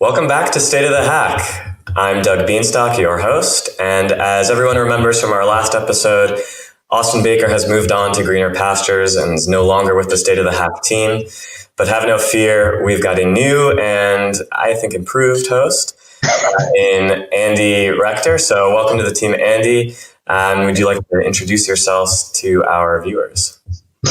Welcome back to State of the Hack. I'm Doug Beanstalk, your host, and as everyone remembers from our last episode, Austin Baker has moved on to greener pastures and is no longer with the State of the Hack team. But have no fear, we've got a new and I think improved host in Andy Rector. So welcome to the team, Andy. Would you like to introduce yourselves to our viewers?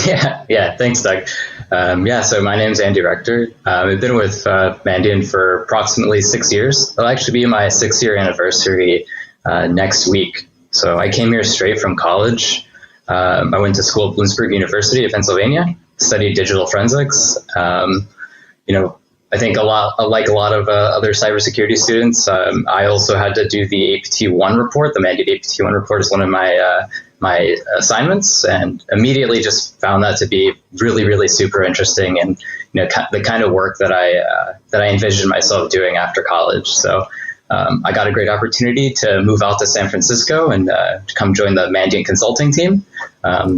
Yeah. Thanks, Doug. So my name's Andy Rector. I've been with Mandiant for approximately 6 years. It'll actually be my 6-year anniversary next week. So I came here straight from college. I went to school at Bloomsburg University of Pennsylvania, studied digital forensics. I think like a lot of other cybersecurity students, I also had to do the APT-1 report. The Mandiant APT-1 report is one of my assignments, and immediately just found that to be really, really super interesting, and the kind of work that I envisioned myself doing after college. So I got a great opportunity to move out to San Francisco and to come join the Mandiant consulting team.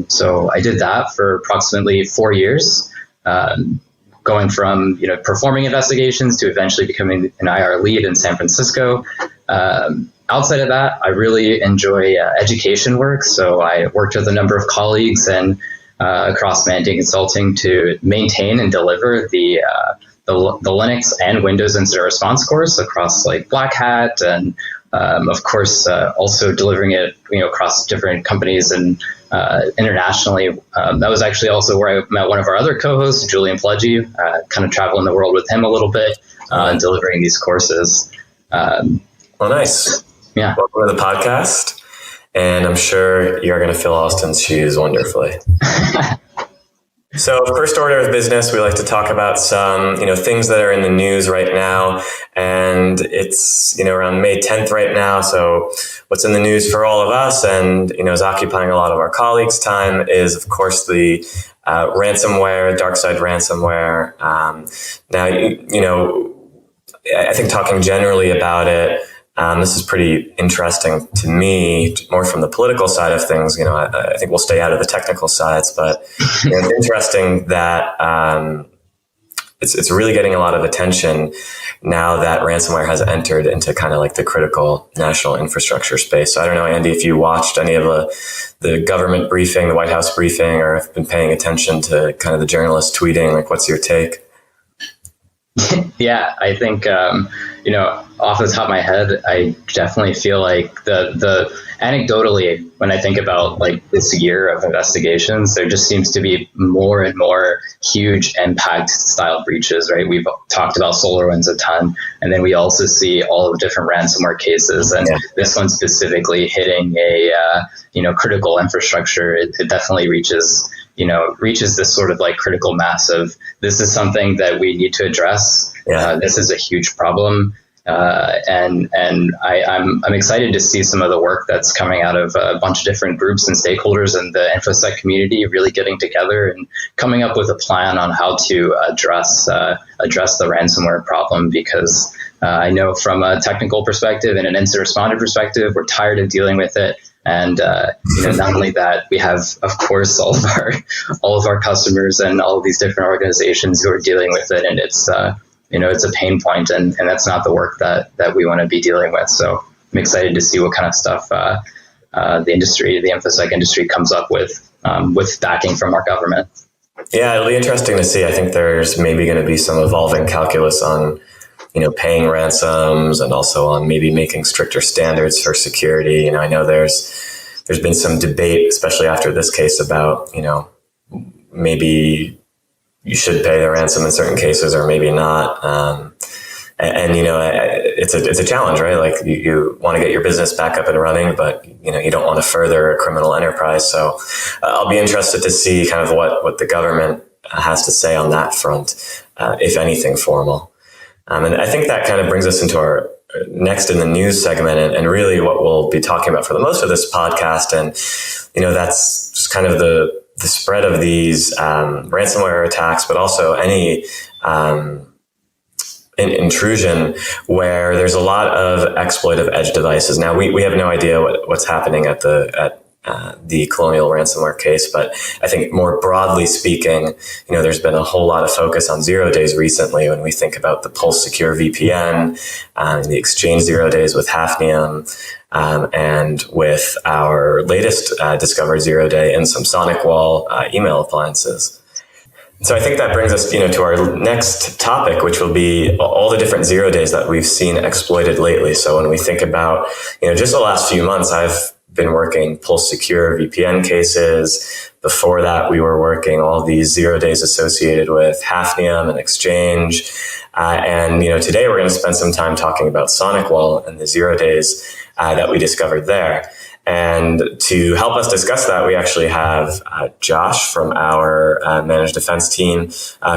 So I did that for approximately 4 years. Going from performing investigations to eventually becoming an IR lead in San Francisco. Outside of that, I really enjoy education work. So I worked with a number of colleagues and across Mandiant Consulting to maintain and deliver the Linux and Windows incident response course across like Black Hat, and of course also delivering it across different companies and internationally. That was actually also where I met one of our other co-hosts, Julian Pledgy, kind of traveling the world with him a little bit and delivering these courses. Well, nice. Yeah. Welcome to the podcast, and I'm sure you're going to fill Austin's shoes wonderfully. So first order of business, we like to talk about some, things that are in the news right now. And it's, around May 10th right now. So what's in the news for all of us and, is occupying a lot of our colleagues' time is, of course, the ransomware, dark side ransomware. Now, I think talking generally about it, this is pretty interesting to me, more from the political side of things. I think we'll stay out of the technical sides, but it's interesting that it's really getting a lot of attention now that ransomware has entered into kind of like the critical national infrastructure space. So I don't know, Andy, if you watched any of the government briefing, the White House briefing, or have been paying attention to kind of the journalists tweeting, like what's your take? Yeah, I think, off the top of my head, I definitely feel like the anecdotally, when I think about like this year of investigations, there just seems to be more and more huge impact style breaches, right? We've talked about SolarWinds a ton, and then we also see all of the different ransomware cases, and this one specifically hitting a, critical infrastructure. It definitely reaches this sort of like critical mass of this is something that we need to address. This is a huge problem. And I'm excited to see some of the work that's coming out of a bunch of different groups and stakeholders in the InfoSec community really getting together and coming up with a plan on how to address the ransomware problem, because I know from a technical perspective and an incident responder perspective, we're tired of dealing with it. And not only that, we have, of course, all of our customers and all of these different organizations who are dealing with it, and it's it's a pain point, and that's not the work that we want to be dealing with. So I'm excited to see what kind of stuff the InfoSec industry comes up with backing from our government. Yeah, it'll be interesting to see. I think there's maybe going to be some evolving calculus on paying ransoms, and also on maybe making stricter standards for security. I know there's been some debate, especially after this case, about, maybe you should pay the ransom in certain cases or maybe not. It's a challenge, right? Like you want to get your business back up and running, but you don't want to further a criminal enterprise. So I'll be interested to see kind of what the government has to say on that front, if anything formal. And I think that kind of brings us into our next in the news segment, and really what we'll be talking about for the most of this podcast. And, that's just kind of the spread of these ransomware attacks, but also any intrusion where there's a lot of exploit of edge devices. Now, we have no idea what's happening at the Colonial ransomware case. But I think more broadly speaking, there's been a whole lot of focus on 0 days recently when we think about the Pulse Secure VPN, the Exchange 0 days with Hafnium, and with our latest discovered 0 day in some SonicWall email appliances. So I think that brings us, to our next topic, which will be all the different 0 days that we've seen exploited lately. So when we think about, just the last few months, I've been working Pulse Secure VPN cases. Before that, we were working all these 0 days associated with Hafnium and Exchange. And today we're going to spend some time talking about SonicWall and the 0 days that we discovered there. And to help us discuss that, we actually have Josh from our managed defense team,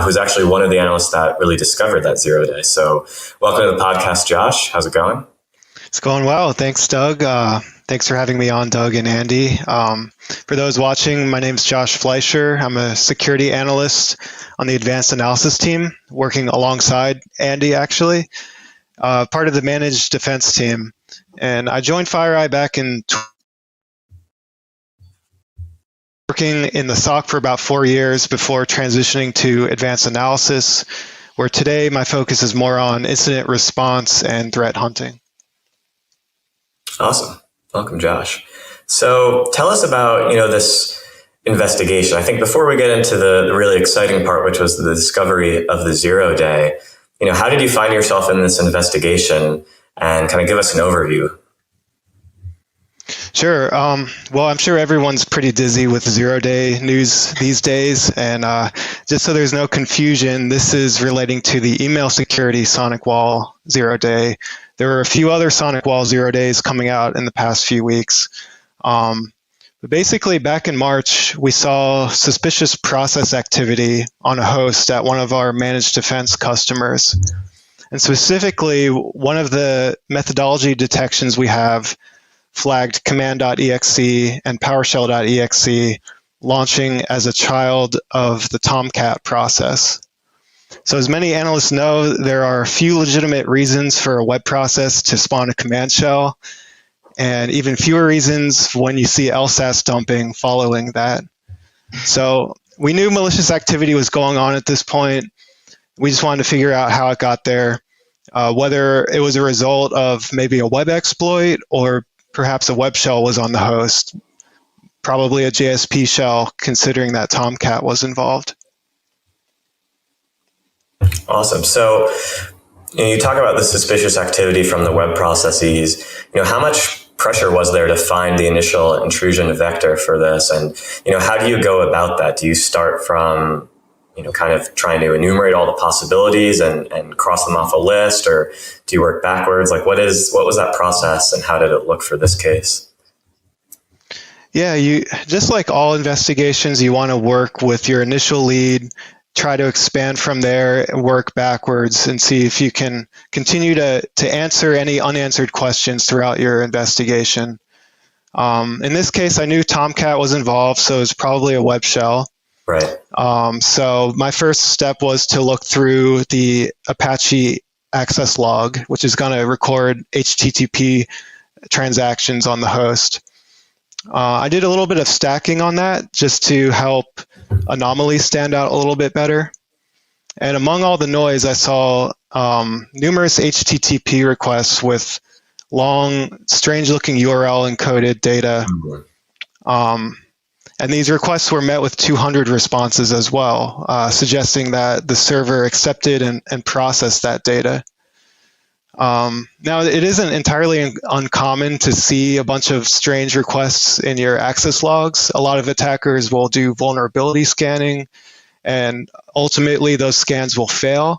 who's actually one of the analysts that really discovered that 0 day. So welcome to the podcast, Josh. How's it going? It's going well. Thanks, Doug. Thanks for having me on, Doug and Andy. For those watching, my name is Josh Fleischer. I'm a security analyst on the advanced analysis team, working alongside Andy, actually, part of the managed defense team. And I joined FireEye back in working in the SOC for about 4 years before transitioning to advanced analysis, where today my focus is more on incident response and threat hunting. Awesome. Welcome, Josh. So tell us about, this investigation. I think before we get into the really exciting part, which was the discovery of the 0 day, how did you find yourself in this investigation, and kind of give us an overview? Sure. Well, I'm sure everyone's pretty dizzy with 0 day news these days. And just so there's no confusion, this is relating to the email security SonicWall 0 day. There were a few other SonicWall 0 days coming out in the past few weeks. But basically, back in March, we saw suspicious process activity on a host at one of our managed defense customers. And specifically, one of the methodology detections we have flagged command.exe and PowerShell.exe launching as a child of the Tomcat process. So as many analysts know, there are a few legitimate reasons for a web process to spawn a command shell, and even fewer reasons when you see LSAS dumping following that. So we knew malicious activity was going on at this point. We just wanted to figure out how it got there, whether it was a result of maybe a web exploit or perhaps a web shell was on the host, probably a JSP shell, considering that Tomcat was involved. Awesome. So you talk about the suspicious activity from the web processes. How much pressure was there to find the initial intrusion vector for this? And, how do you go about that? Do you start from, kind of trying to enumerate all the possibilities and cross them off a list, or do you work backwards? Like what was that process, and how did it look for this case? Yeah, you just like all investigations, you want to work with your initial lead, try to expand from there, work backwards, and see if you can continue to answer any unanswered questions throughout your investigation. In this case, I knew Tomcat was involved, so it was probably a web shell. Right. So my first step was to look through the Apache access log, which is going to record HTTP transactions on the host. I did a little bit of stacking on that just to help anomalies stand out a little bit better. And among all the noise, I saw numerous HTTP requests with long, strange-looking URL encoded data. And these requests were met with 200 responses as well, suggesting that the server accepted and processed that data. Now, it isn't entirely uncommon to see a bunch of strange requests in your access logs. A lot of attackers will do vulnerability scanning, and ultimately those scans will fail.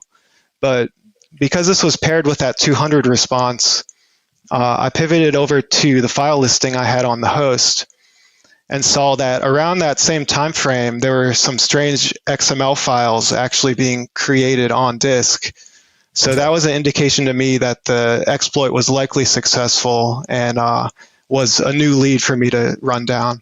But because this was paired with that 200 response, I pivoted over to the file listing I had on the host and saw that around that same time frame, there were some strange XML files actually being created on disk. So that was an indication to me that the exploit was likely successful and was a new lead for me to run down.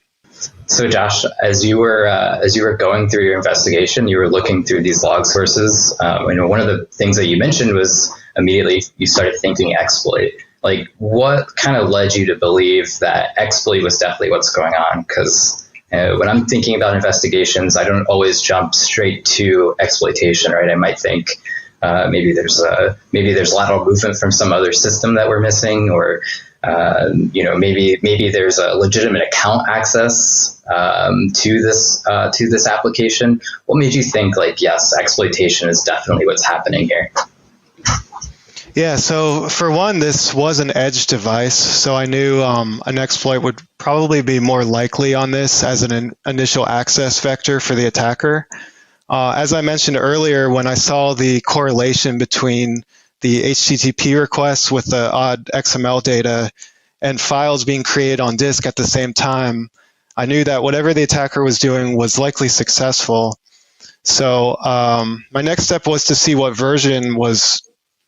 So Josh, as you were going through your investigation, you were looking through these log sources. One of the things that you mentioned was immediately you started thinking exploit. like what kind of led you to believe that exploit was definitely what's going on? Because when I'm thinking about investigations, I don't always jump straight to exploitation, right? I might think maybe there's lateral movement from some other system that we're missing, or maybe there's a legitimate account access to this application. What made you think like, yes, exploitation is definitely what's happening here? Yeah, so for one, this was an edge device, so I knew an exploit would probably be more likely on this as an initial access vector for the attacker. As I mentioned earlier, when I saw the correlation between the HTTP requests with the odd XML data and files being created on disk at the same time, I knew that whatever the attacker was doing was likely successful. So my next step was to see what version was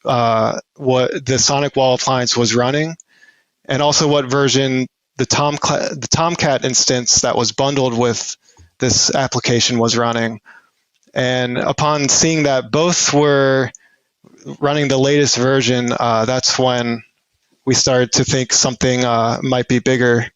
what the SonicWall appliance was running, and also what version the Tomcat instance that was bundled with this application was running. And upon seeing that both were running the latest version, that's when we started to think something might be bigger.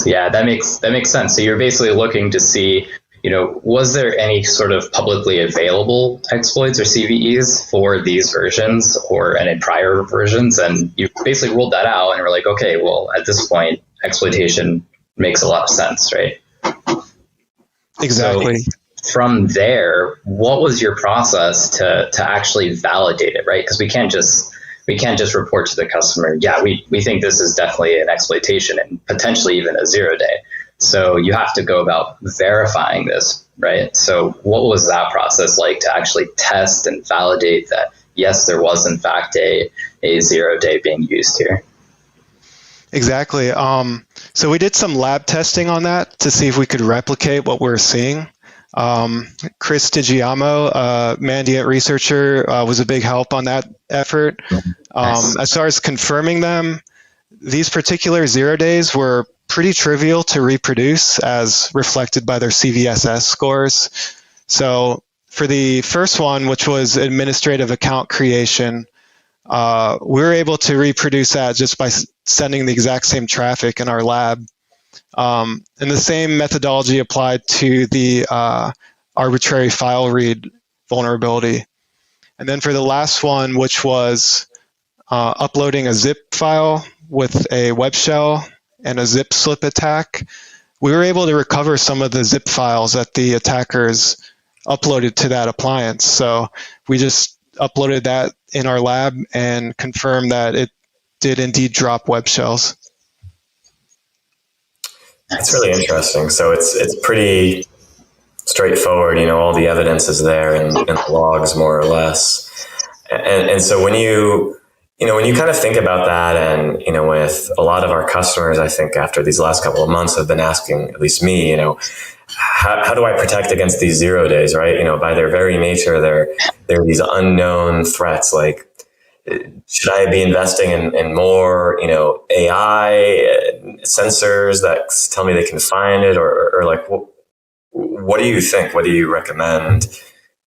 Yeah, that makes sense. So you're basically looking to see, was there any sort of publicly available exploits or CVEs for these versions or any prior versions? And you basically ruled that out and were like, okay, well, at this point, exploitation makes a lot of sense, right? Exactly. So from there, what was your process to actually validate it, right? Because we can't just report to the customer, yeah, we think this is definitely an exploitation and potentially even a 0-day. So you have to go about verifying this, right? So what was that process like to actually test and validate that, yes, there was in fact a 0-day being used here? Exactly. So we did some lab testing on that to see if we could replicate what we're seeing. Chris DiGiamo, Mandiant researcher, was a big help on that effort. Nice. As far as confirming them, these particular 0-days were pretty trivial to reproduce as reflected by their CVSS scores. So for the first one, which was administrative account creation, we were able to reproduce that just by sending the exact same traffic in our lab. And the same methodology applied to the arbitrary file read vulnerability. And then for the last one, which was uploading a zip file with a web shell and a zip slip attack, we were able to recover some of the zip files that the attackers uploaded to that appliance. So we just uploaded that in our lab and confirmed that it did indeed drop web shells. That's really interesting. So it's pretty straightforward. All the evidence is there in the logs, more or less. And so when you kind of think about that, and with a lot of our customers, I think after these last couple of months have been asking, at least me, how do I protect against these 0-days, right? By their very nature, they're these unknown threats. Like, should I be investing in more, AI sensors that tell me they can find it, or like, what do you think? What do you recommend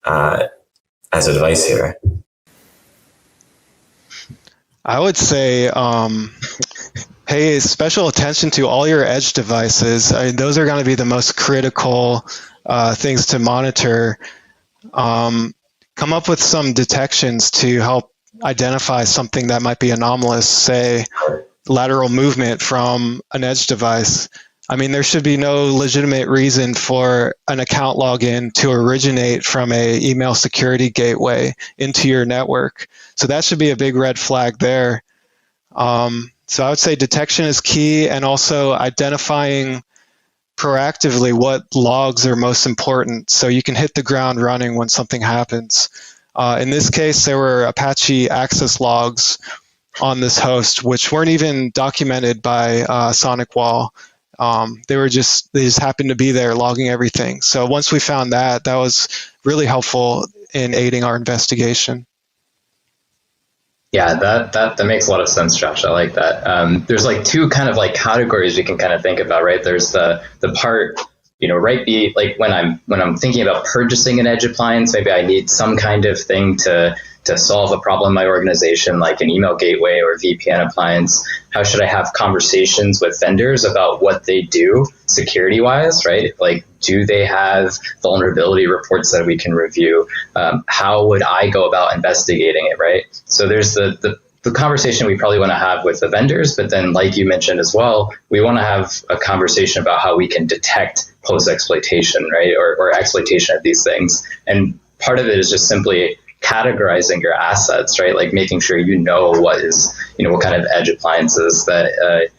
as advice here? I would say pay special attention to all your edge devices. Those are going to be the most critical things to monitor. Come up with some detections to help identify something that might be anomalous, say lateral movement from an edge device. I mean, there should be no legitimate reason for an account login to originate from a email security gateway into your network. So that should be a big red flag there. So I would say detection is key, and also identifying proactively what logs are most important so you can hit the ground running when something happens. In this case, there were Apache access logs on this host, which weren't even documented by SonicWall. They just happened to be there logging everything. So once we found that was really helpful in aiding our investigation. Yeah, that makes a lot of sense, Josh. I like that. There's like two kind of like categories you can kind of think about, right? There's the part like when I'm thinking about purchasing an edge appliance, maybe I need some kind of thing to solve a problem in my organization, like an email gateway or VPN appliance. How should I have conversations with vendors about what they do security wise, right? Like, do they have vulnerability reports that we can review? How would I go about investigating it, right? So there's the conversation we probably want to have with the vendors, but then like you mentioned as well, we want to have a conversation about how we can detect post-exploitation, right? Or exploitation of these things. And part of it is just simply categorizing your assets, right? Like making sure what kind of edge appliances that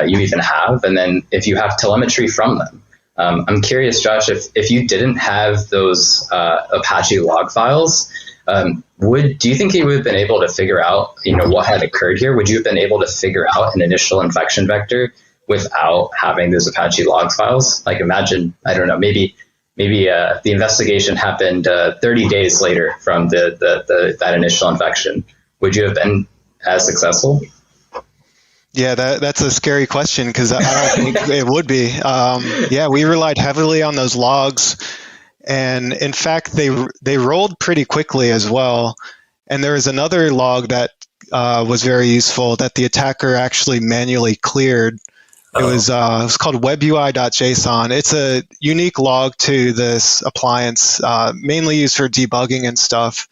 you even have. And then if you have telemetry from them. I'm curious, Josh, if you didn't have those Apache log files, do you think you would have been able to figure out, what had occurred here? Would you have been able to figure out an initial infection vector without having those Apache log files? Like imagine, I don't know, maybe the investigation happened 30 days later from that initial infection. Would you have been as successful? Yeah, that's a scary question because I don't think it would be. Yeah, we relied heavily on those logs. And in fact, they rolled pretty quickly as well. And there was another log that was very useful that the attacker actually manually cleared. It was called webui.json. It's a unique log to this appliance, mainly used for debugging and stuff,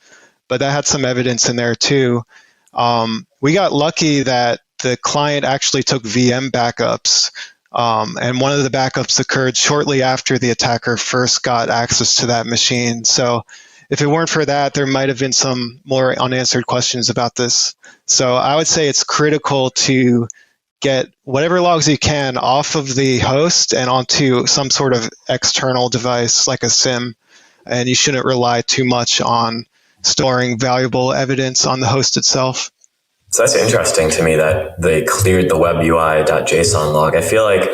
but that had some evidence in there too. We got lucky that the client actually took VM backups, and one of the backups occurred shortly after the attacker first got access to that machine. So if it weren't for that, there might have been some more unanswered questions about this. So I would say it's critical to get whatever logs you can off of the host and onto some sort of external device like a SIM. And you shouldn't rely too much on storing valuable evidence on the host itself. So that's interesting to me that they cleared the webui.json log. I feel like,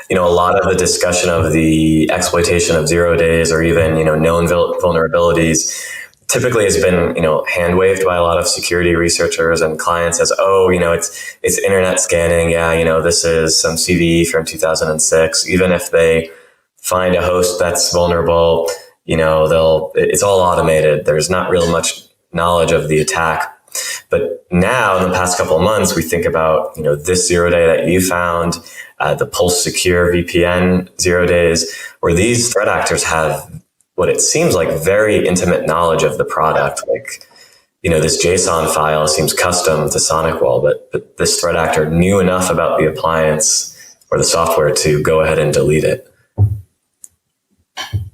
a lot of the discussion of the exploitation of 0 days or even, known vulnerabilities typically has been, hand waved by a lot of security researchers and clients as, it's internet scanning. Yeah, this is some CVE from 2006. Even if they find a host that's vulnerable, it's all automated. There's not real much knowledge of the attack. But now in the past couple of months, we think about, this 0 day that you found, the Pulse Secure VPN 0 days, where these threat actors have what it seems like very intimate knowledge of the product. Like, this JSON file seems custom to SonicWall, but this threat actor knew enough about the appliance or the software to go ahead and delete it.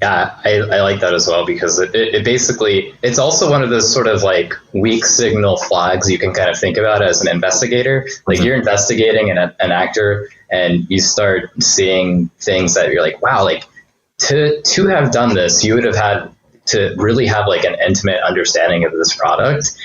Yeah, I like that as well, because it basically, it's also one of those sort of like weak signal flags you can kind of think about as an investigator. Like you're investigating an actor and you start seeing things that you're like, wow, like to have done this, you would have had to really have like an intimate understanding of this product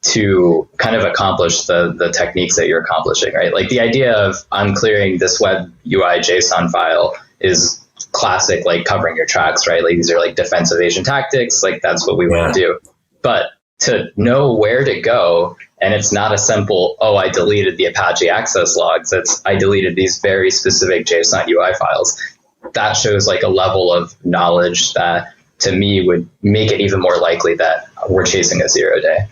to kind of accomplish the techniques that you're accomplishing, right? Like the idea of unclearing this web UI JSON file is classic, like covering your tracks, right? Like these are like defense evasion tactics, like that's what we want to do. But to know where to go, and it's not a simple, I deleted the Apache access logs, it's I deleted these very specific JSON UI files. That shows like a level of knowledge that to me would make it even more likely that we're chasing a 0 day.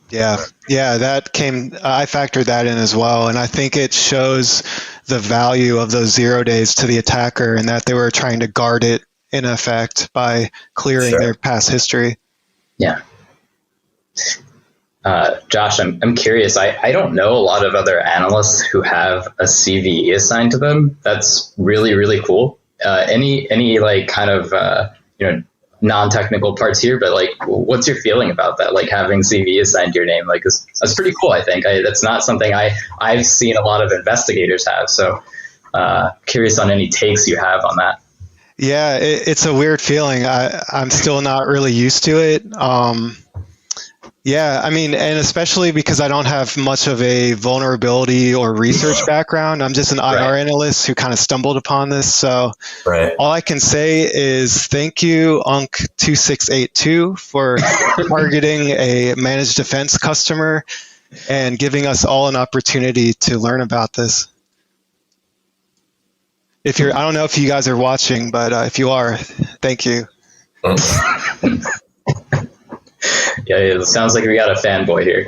Yeah, I factored that in as well. And I think it shows the value of those 0 days to the attacker and that they were trying to guard it in effect by clearing their past history. Yeah. Josh, I'm curious. I don't know a lot of other analysts who have a CVE assigned to them. That's really, really cool. Any like kind of, non-technical parts here, but like, what's your feeling about that? Like having CV assigned to your name, like that's pretty cool. I think that's not something I've seen a lot of investigators have. So curious on any takes you have on that. Yeah, it's a weird feeling. I'm still not really used to it. Yeah, I mean, and especially because I don't have much of a vulnerability or research background. I'm just an IR analyst who kind of stumbled upon this. So all I can say is thank you, UNC2682, for targeting a managed defense customer and giving us all an opportunity to learn about this. If you're, I don't know if you guys are watching, but if you are, thank you. Yeah, it sounds like we got a fanboy here.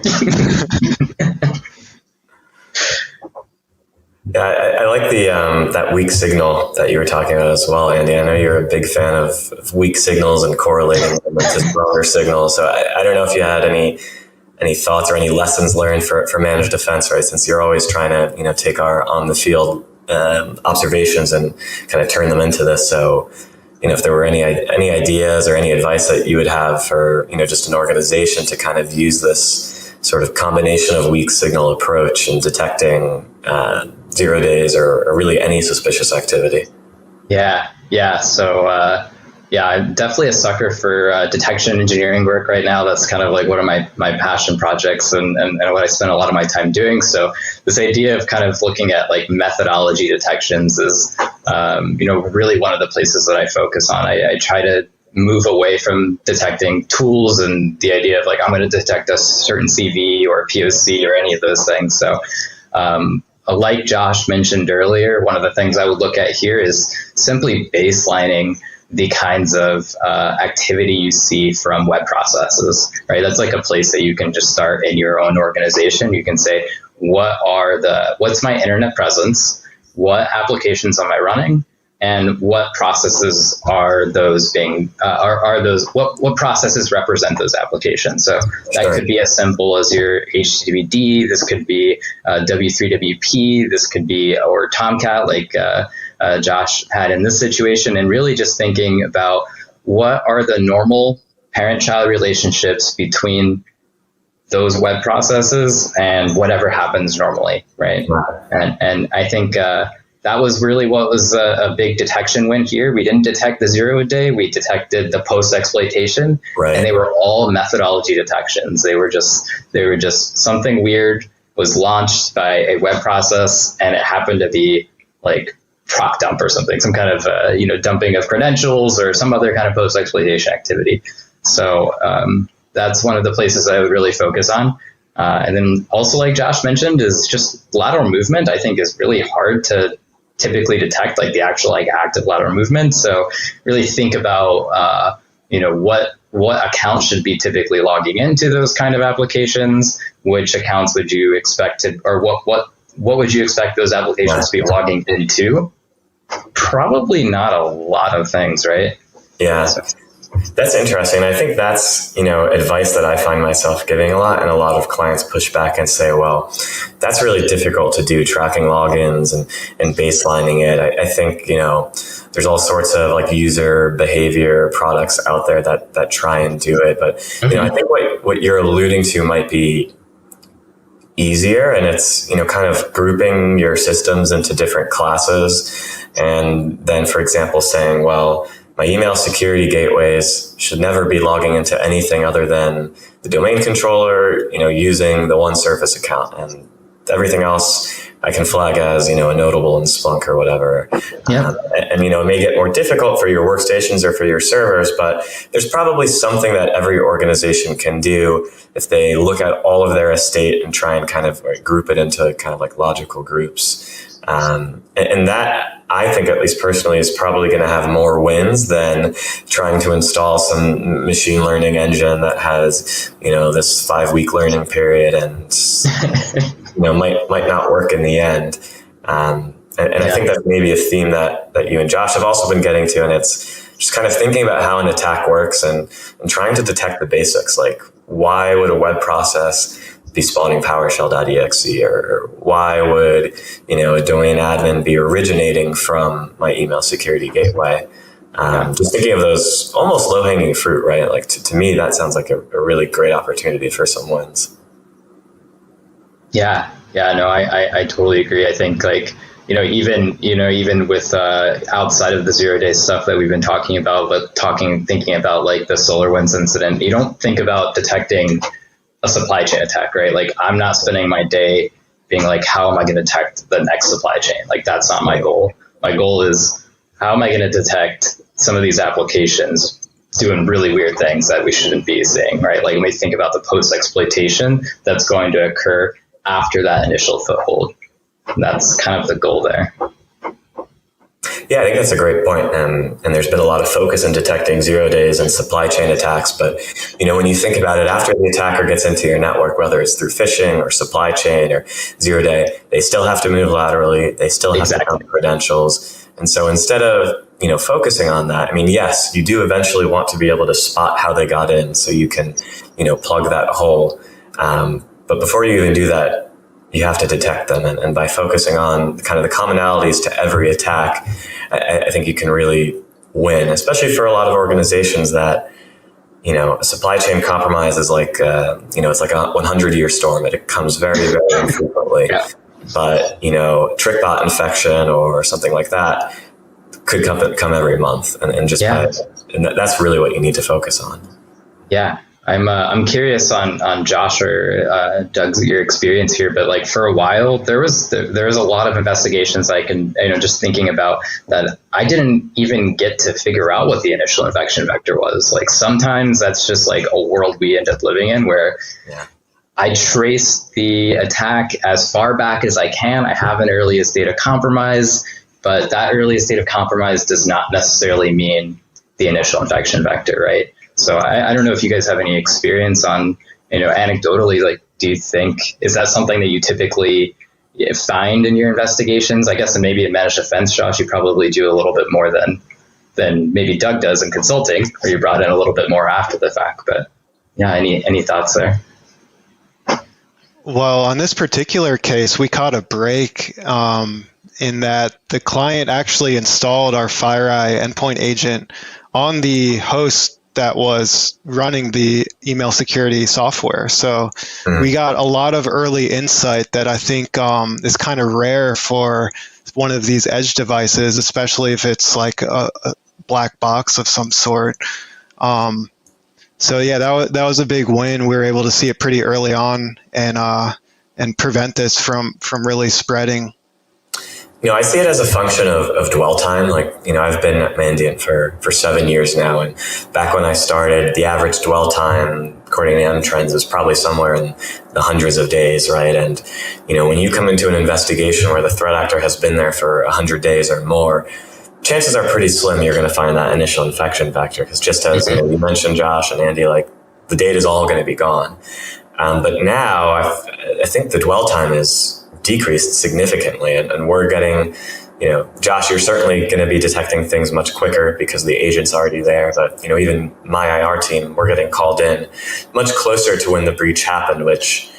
Yeah, I like the that weak signal that you were talking about as well, Andy. I know you're a big fan of weak signals and correlating them to stronger signals. So I don't know if you had any thoughts or any lessons learned for managed defense, right? Since you're always trying to take our on the field observations and kind of turn them into this. So if there were any ideas or any advice that you would have for just an organization to kind of use this sort of combination of weak signal approach in detecting 0 days or really any suspicious activity. Yeah. So, I'm definitely a sucker for detection engineering work right now. That's kind of like one of my passion projects and what I spend a lot of my time doing. So this idea of kind of looking at like methodology detections is, really one of the places that I focus on. I try to move away from detecting tools and the idea of like, I'm going to detect a certain CV or a POC or any of those things. So, like Josh mentioned earlier, one of the things I would look at here is simply baselining the kinds of activity you see from web processes, right? That's like a place that you can just start in your own organization. You can say, what's my internet presence? What applications am I running? And what processes are those being, what processes represent those applications? So that could be as simple as your HTTPD, this could be W3WP, this could be, or Tomcat, like Josh had in this situation, and really just thinking about what are the normal parent-child relationships between those web processes and whatever happens normally, right? And I think that was really what was a big detection win here. We didn't detect the 0 day, we detected the post-exploitation, and they were all methodology detections. They were just something weird was launched by a web process, and it happened to be like proc dump or something, some kind of dumping of credentials or some other kind of post-exploitation activity. So that's one of the places I would really focus on. And then also, like Josh mentioned, is just lateral movement. I think is really hard to typically detect, like the actual like active lateral movement. So really think about what accounts should be typically logging into those kind of applications. Which accounts would you expect to, or what would you expect those applications to be logging into? Probably not a lot of things, right? Yeah. That's interesting. I think that's, advice that I find myself giving a lot, and a lot of clients push back and say, well, that's really difficult to do, tracking logins and baselining it. I think, there's all sorts of like user behavior products out there that try and do it. But, I think what you're alluding to might be easier, and it's, kind of grouping your systems into different classes. And then, for example, saying, well, my email security gateways should never be logging into anything other than the domain controller, using the one Surface account, and everything else I can flag as, a notable in Splunk or whatever. And it may get more difficult for your workstations or for your servers, but there's probably something that every organization can do if they look at all of their estate and try and kind of group it into kind of like logical groups. And that, I think, at least personally, is probably going to have more wins than trying to install some machine learning engine that has, this 5-week learning period and, might not work in the end. And I think that's maybe a theme that you and Josh have also been getting to. And it's just kind of thinking about how an attack works and trying to detect the basics. Like, why would a web process be spawning PowerShell.exe, or why would, a domain admin be originating from my email security gateway? Just thinking of those almost low-hanging fruit, right? Like to me, that sounds like a really great opportunity for some wins. Yeah, no, I totally agree. I think even with outside of the 0 day stuff that we've been talking about, but thinking about like the SolarWinds incident, you don't think about detecting a supply chain attack, right? Like, I'm not spending my day being like, how am I going to detect the next supply chain? Like, that's not my goal. My goal is, how am I going to detect some of these applications doing really weird things that we shouldn't be seeing, right? Like, when we think about the post-exploitation that's going to occur after that initial foothold. That's kind of the goal there. Yeah, I think that's a great point. And there's been a lot of focus in detecting 0 days and supply chain attacks. But, when you think about it, after the attacker gets into your network, whether it's through phishing or supply chain or 0 day, they still have to move laterally. They still have to have credentials. And so instead of, focusing on that, yes, you do eventually want to be able to spot how they got in so you can, plug that hole. But before you even do that, you have to detect them. And by focusing on kind of the commonalities to every attack, I think you can really win, especially for a lot of organizations that, a supply chain compromise is like, it's like a 100-year storm. It comes very, very infrequently. Yeah. But, TrickBot infection or something like that could come every month. And that's really what you need to focus on. Yeah. I'm curious on Josh or Doug's your experience here, but like for a while there was a lot of investigations I can just thinking about that I didn't even get to figure out what the initial infection vector was. Like sometimes that's just like a world we end up living in where I trace the attack as far back as I can. I have an earliest date of compromise, but that earliest date of compromise does not necessarily mean the initial infection vector, right? So I don't know if you guys have any experience on, anecdotally, like, do you think, is that something that you typically find in your investigations? I guess, and maybe in managed defense, Josh, you probably do a little bit more than maybe Doug does in consulting, or you brought in a little bit more after the fact. But yeah, any thoughts there? Well, on this particular case, we caught a break in that the client actually installed our FireEye endpoint agent on the host that was running the email security software. So we got a lot of early insight that I think is kind of rare for one of these edge devices, especially if it's like a black box of some sort. So yeah, that was a big win. We were able to see it pretty early on and prevent this from really spreading. I see it as a function of dwell time. Like, I've been at Mandiant for 7 years now. And back when I started, the average dwell time, according to M-Trends, is probably somewhere in the hundreds of days, right? And, when you come into an investigation where the threat actor has been there for 100 days or more, chances are pretty slim you're going to find that initial infection vector. Because just as you mentioned, Josh and Andy, like the data is all going to be gone. But now I think the dwell time is decreased significantly, and we're getting, Josh, you're certainly going to be detecting things much quicker because the agent's already there. But, even my IR team, we're getting called in much closer to when the breach happened, which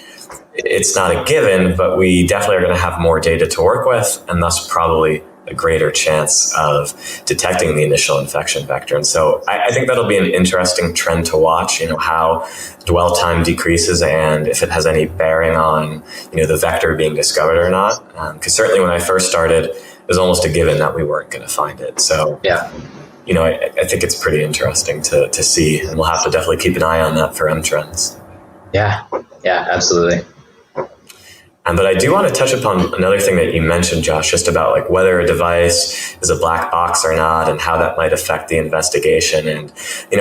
it's not a given, but we definitely are going to have more data to work with, and thus probably a greater chance of detecting the initial infection vector. And so I think that'll be an interesting trend to watch, how dwell time decreases and if it has any bearing on, the vector being discovered or not. Because certainly when I first started, it was almost a given that we weren't going to find it. So, yeah, I think it's pretty interesting to see, and we'll have to definitely keep an eye on that for M-Trends. Yeah, absolutely. But I do want to touch upon another thing that you mentioned, Josh, just about like whether a device is a black box or not and how that might affect the investigation. And,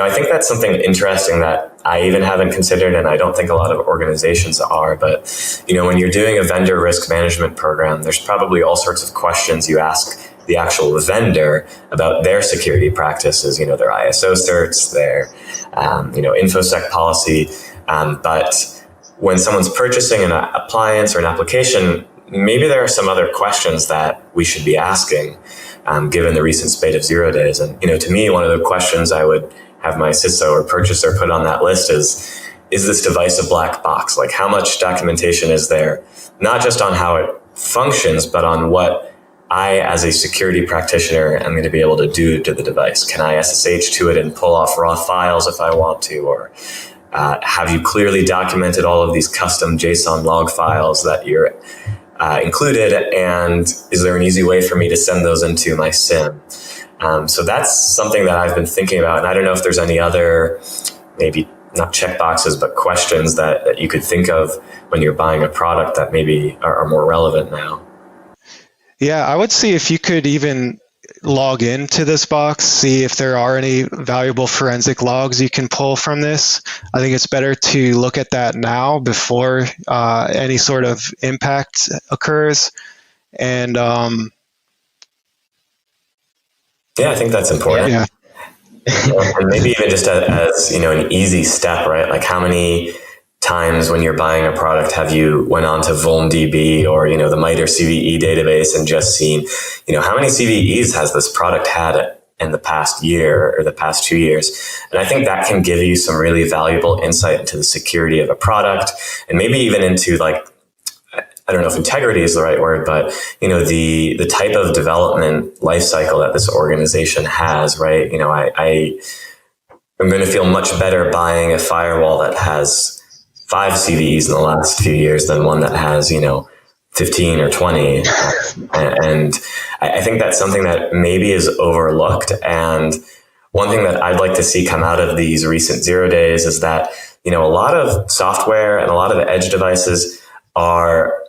I think that's something interesting that I even haven't considered, and I don't think a lot of organizations are. But, when you're doing a vendor risk management program, there's probably all sorts of questions you ask the actual vendor about their security practices, their ISO certs, their, InfoSec policy. But when someone's purchasing an appliance or an application, maybe there are some other questions that we should be asking, given the recent spate of 0 days. And, to me, one of the questions I would have my CISO or purchaser put on that list is this device a black box? Like, how much documentation is there, not just on how it functions, but on what I, as a security practitioner, am going to be able to do to the device? Can I SSH to it and pull off raw files if I want to? Or have you clearly documented all of these custom JSON log files that you're included? And is there an easy way for me to send those into my SIM? So that's something that I've been thinking about. And I don't know if there's any other, maybe not checkboxes, but questions that you could think of when you're buying a product that maybe are more relevant now. Yeah, I would see if you could even log into this box, see if there are any valuable forensic logs you can pull from this. I think it's better to look at that now before any sort of impact occurs. And Yeah, I think that's important. Yeah. And maybe even just as, an easy step, right? Like how many times when you're buying a product have you went on to VulnDB or, the MITRE CVE database and just seen, how many CVEs has this product had in the past year or the past 2 years? And I think that can give you some really valuable insight into the security of a product, and maybe even into, like, I don't know if integrity is the right word, but the type of development life cycle that this organization has, right? I'm going to feel much better buying a firewall that has 5 CVEs in the last few years than one that has 15 or 20. And I think that's something that maybe is overlooked. And one thing that I'd like to see come out of these recent 0 days is that a lot of software and a lot of edge devices are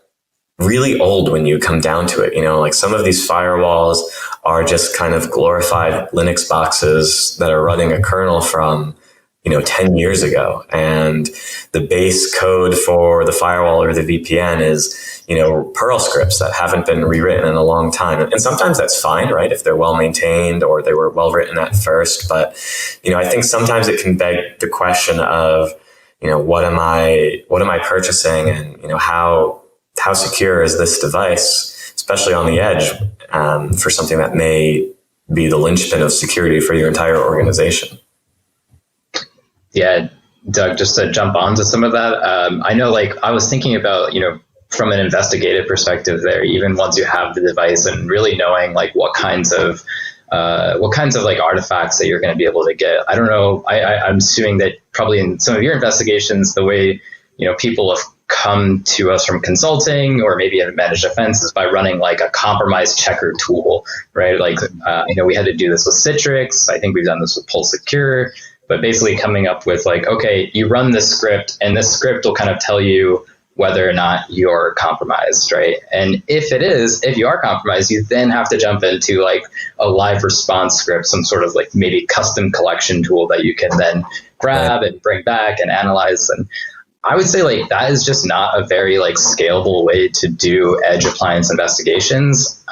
really old when you come down to it. Like some of these firewalls are just kind of glorified Linux boxes that are running a kernel from 10 years ago. And the base code for the firewall or the VPN is, Perl scripts that haven't been rewritten in a long time. And sometimes that's fine, right? If they're well maintained or they were well written at first. But, I think sometimes it can beg the question of, what am I purchasing, and, how secure is this device, especially on the edge, for something that may be the linchpin of security for your entire organization? Yeah, Doug, just to jump onto some of that, I know, I was thinking about, from an investigative perspective there, even once you have the device and really knowing what kinds of artifacts that you're going to be able to get. I don't know. I'm assuming that probably in some of your investigations, the way, people have come to us from consulting or maybe a managed defense is by running a compromise checker tool, right? We had to do this with Citrix. I think we've done this with Pulse Secure, but basically coming up with okay, you run this script and this script will kind of tell you whether or not you're compromised, right? And if you are compromised, you then have to jump into a live response script, some sort of maybe custom collection tool that you can then grab and bring back and analyze. And I would say that is just not a very scalable way to do edge appliance investigations.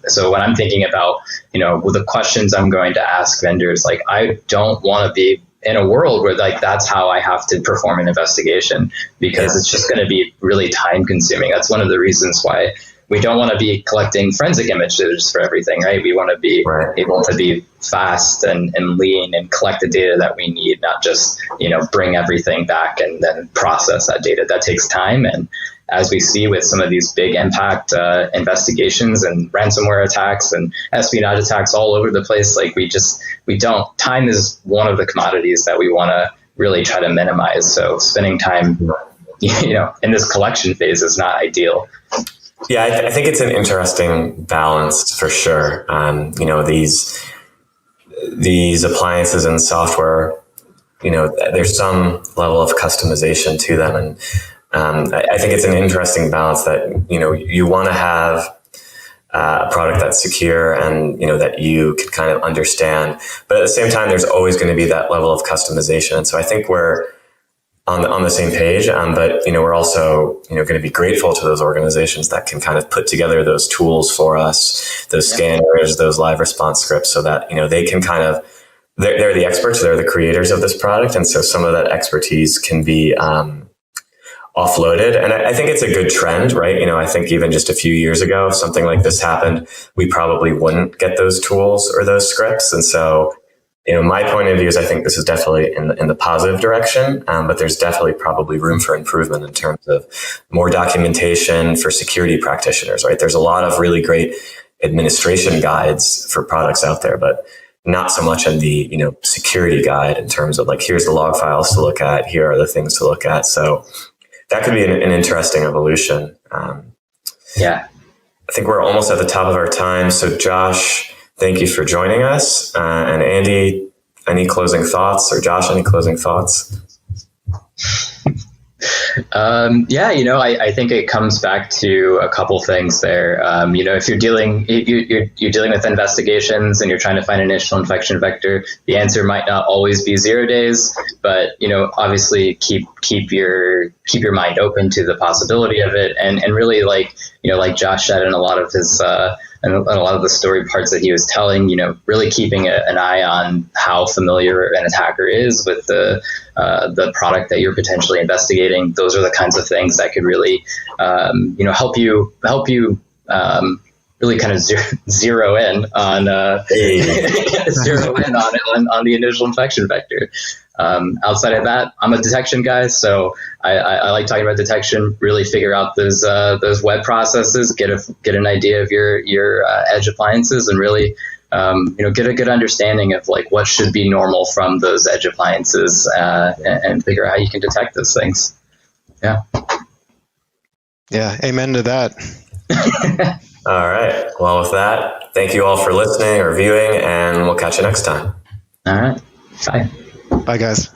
So when I'm thinking about, with the questions I'm going to ask vendors, I don't want to be in a world where that's how I have to perform an investigation, because it's just going to be really time consuming. That's one of the reasons why we don't want to be collecting forensic images for everything, right? We want to be able to be fast and lean and collect the data that we need, not just, bring everything back and then process that data. That takes time. And as we see with some of these big impact investigations and ransomware attacks and espionage attacks all over the place, time is one of the commodities that we want to really try to minimize. So spending time, in this collection phase is not ideal. Yeah, I think it's an interesting balance for sure. These appliances and software, there's some level of customization to them. And I think it's an interesting balance that, you want to have a product that's secure and, that you can kind of understand. But at the same time, there's always going to be that level of customization. And so I think we're on the same page, but we're also going to be grateful to those organizations that can kind of put together those tools for us, those scanners, those live response scripts, so that they can kind of they're the experts, they're the creators of this product, and so some of that expertise can be offloaded. And I think it's a good trend, right? I think even just a few years ago, if something like this happened, we probably wouldn't get those tools or those scripts, and so. My point of view is I think this is definitely in the positive direction, but there's definitely probably room for improvement in terms of more documentation for security practitioners, right? There's a lot of really great administration guides for products out there, but not so much in the, security guide in terms of here's the log files to look at, here are the things to look at. So that could be an interesting evolution. I think we're almost at the top of our time. So Josh, thank you for joining us. And Andy, any closing thoughts? Or Josh, any closing thoughts? Yeah, I think it comes back to a couple things there. If you're dealing with investigations and you're trying to find an initial infection vector, the answer might not always be 0 days, but obviously keep your mind open to the possibility of it, and really, like Josh said in a lot of his and a lot of the story parts that he was telling, really keeping an eye on how familiar an attacker is with the product that you're potentially investigating. Those are the kinds of things that could really, help you really kind of zero in on on the initial infection vector. Outside of that, I'm a detection guy, so I like talking about detection. Really figure out those web processes, get an idea of your edge appliances, and really get a good understanding of like what should be normal from those edge appliances, and figure out how you can detect those things. Yeah. Yeah. Amen to that. All right. Well, with that, thank you all for listening or viewing, and we'll catch you next time. All right. Bye. Bye, guys.